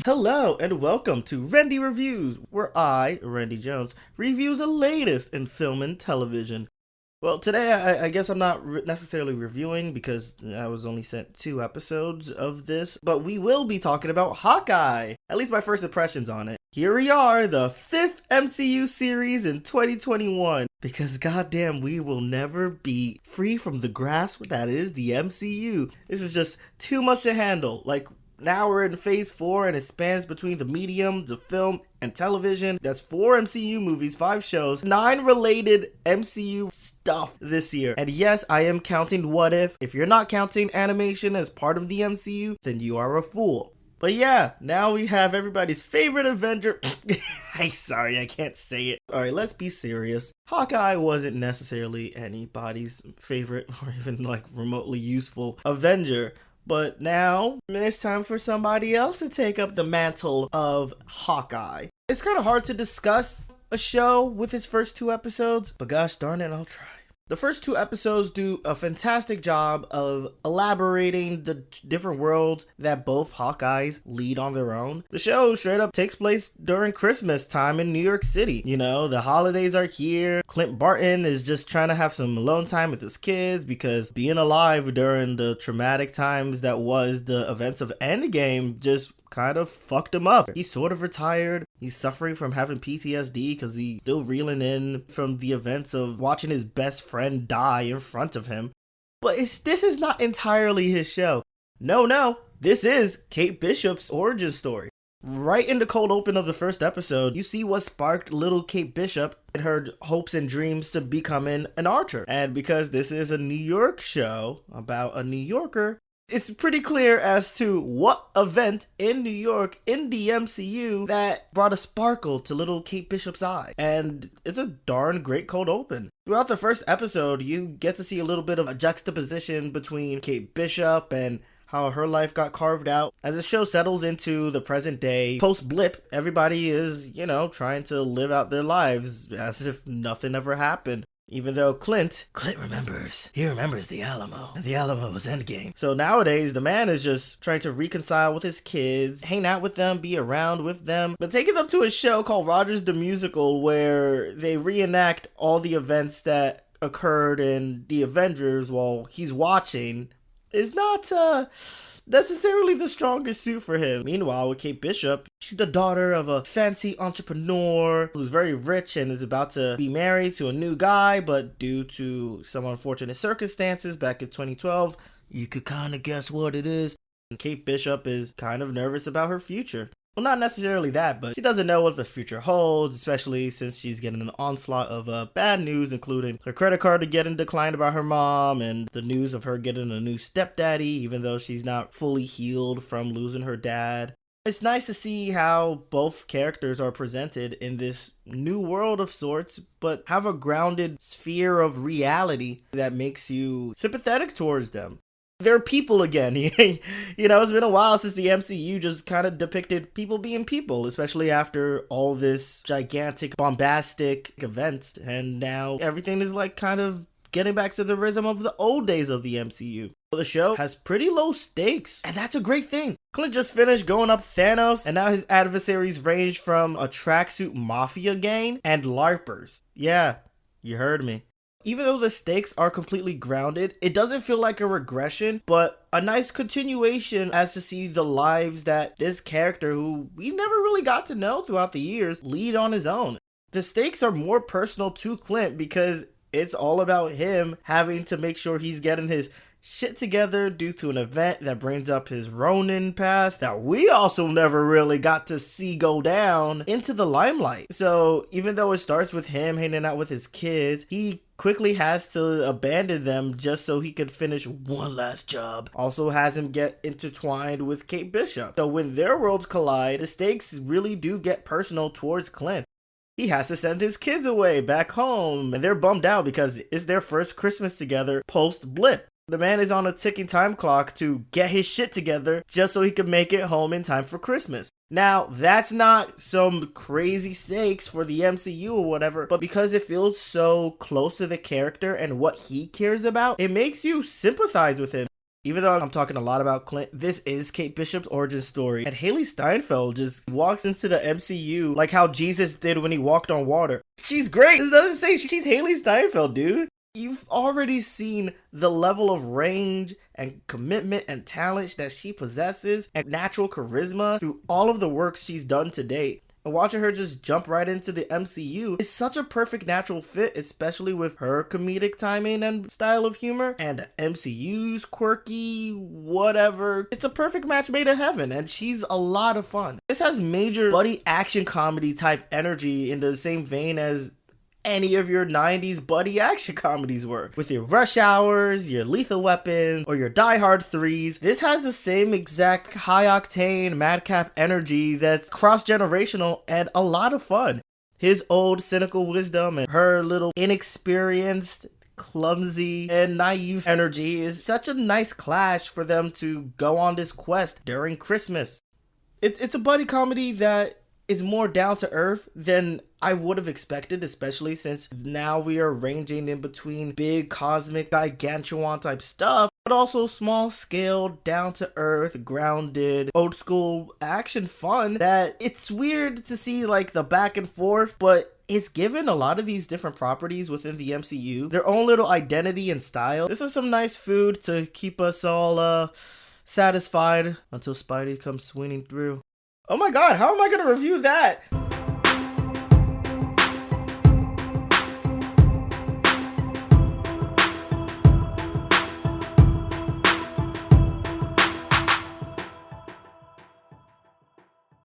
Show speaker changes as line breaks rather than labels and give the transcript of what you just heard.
Hello and welcome to Rendy Reviews, where I, Rendy Jones, review the latest in film and television. Well, today I guess I'm not necessarily reviewing because I was only sent 2 episodes of this, but we will be talking about Hawkeye, at least my first impressions on it. Here we are, the 5th MCU series in 2021, because goddamn we will never be free from the grasp that is the MCU. This is just too much to handle. Now we're in phase 4 and it spans between the medium, the film, and television. That's 4 MCU movies, 5 shows, 9 related MCU stuff this year. And yes, I am counting What If. If you're not counting animation as part of the MCU, then you are a fool. But yeah, now we have everybody's favorite Avenger. Sorry, I can't say it. Alright, let's be serious. Hawkeye wasn't necessarily anybody's favorite or even remotely useful Avenger. But now, it's time for somebody else to take up the mantle of Hawkeye. It's kind of hard to discuss a show with its first 2 episodes, but gosh darn it, I'll try. The first 2 episodes do a fantastic job of elaborating the different worlds that both Hawkeyes lead on their own. The show straight up takes place during Christmas time in New York City. You know, the holidays are here. Clint Barton is just trying to have some alone time with his kids because being alive during the traumatic times that was the events of Endgame just kind of fucked him up. He's sort of retired. He's suffering from having PTSD because he's still reeling in from the events of watching his best friend die in front of him. But this is not entirely his show. No, this is Kate Bishop's origin story. Right in the cold open of the first episode, you see what sparked little Kate Bishop and her hopes and dreams to becoming an archer. And because this is a New York show about a New Yorker, it's pretty clear as to what event in New York in the MCU that brought a sparkle to little Kate Bishop's eye. And it's a darn great cold open. Throughout the first episode, you get to see a little bit of a juxtaposition between Kate Bishop and how her life got carved out. As the show settles into the present day, post-blip, everybody is, trying to live out their lives as if nothing ever happened. Even though Clint remembers. He remembers the Alamo. And the Alamo was Endgame. So nowadays, the man is just trying to reconcile with his kids, hang out with them, be around with them. But taking them to a show called Rogers the Musical where they reenact all the events that occurred in the Avengers while he's watching is not necessarily the strongest suit for him. Meanwhile, with Kate Bishop, she's the daughter of a fancy entrepreneur who's very rich and is about to be married to a new guy, but due to some unfortunate circumstances back in 2012, you could kind of guess what it is. And Kate Bishop is kind of nervous about her future. Well, not necessarily that, but she doesn't know what the future holds, especially since she's getting an onslaught of bad news, including her credit card getting declined by her mom and the news of her getting a new stepdaddy, even though she's not fully healed from losing her dad. It's nice to see how both characters are presented in this new world of sorts, but have a grounded sphere of reality that makes you sympathetic towards them. They're people again. It's been a while since the MCU just kind of depicted people being people, especially after all this gigantic, bombastic events. And now everything is kind of getting back to the rhythm of the old days of the MCU. The show has pretty low stakes, and that's a great thing. Clint just finished going up Thanos, and now his adversaries range from a tracksuit mafia gang and LARPers. Yeah, you heard me. Even though the stakes are completely grounded, it doesn't feel like a regression, but a nice continuation as to see the lives that this character, who we never really got to know throughout the years, lead on his own. The stakes are more personal to Clint because it's all about him having to make sure he's getting his shit together due to an event that brings up his Ronin past that we also never really got to see go down into the limelight. So even though it starts with him hanging out with his kids, he quickly has to abandon them just so he could finish one last job. Also has him get intertwined with Kate Bishop. So when their worlds collide, the stakes really do get personal towards Clint. He has to send his kids away back home, and they're bummed out because it's their first Christmas together post-blip. The man is on a ticking time clock to get his shit together just so he can make it home in time for Christmas. Now, that's not some crazy stakes for the MCU or whatever, but because it feels so close to the character and what he cares about, it makes you sympathize with him. Even though I'm talking a lot about Clint, this is Kate Bishop's origin story. And Haley Steinfeld just walks into the MCU like how Jesus did when he walked on water. She's great. This doesn't say she's Haley Steinfeld, dude. You've already seen the level of range and commitment and talent that she possesses and natural charisma through all of the works she's done to date. And watching her just jump right into the MCU is such a perfect natural fit, especially with her comedic timing and style of humor, and the MCU's quirky whatever. It's a perfect match made in heaven, and she's a lot of fun. This has major buddy action comedy type energy in the same vein as any of your 90s buddy action comedies were. With your Rush Hours, your Lethal Weapon, or your Die Hard 3s, this has the same exact high-octane madcap energy that's cross-generational and a lot of fun. His old cynical wisdom and her little inexperienced, clumsy, and naive energy is such a nice clash for them to go on this quest during Christmas. It's a buddy comedy that is more down to earth than I would have expected, especially since now we are ranging in between big cosmic gargantuan type stuff, but also small scale, down to earth, grounded, old school action fun that it's weird to see like the back and forth, but it's given a lot of these different properties within the MCU their own little identity and style. This is some nice food to keep us all satisfied until Spidey comes swinging through. Oh my god, how am I gonna review that?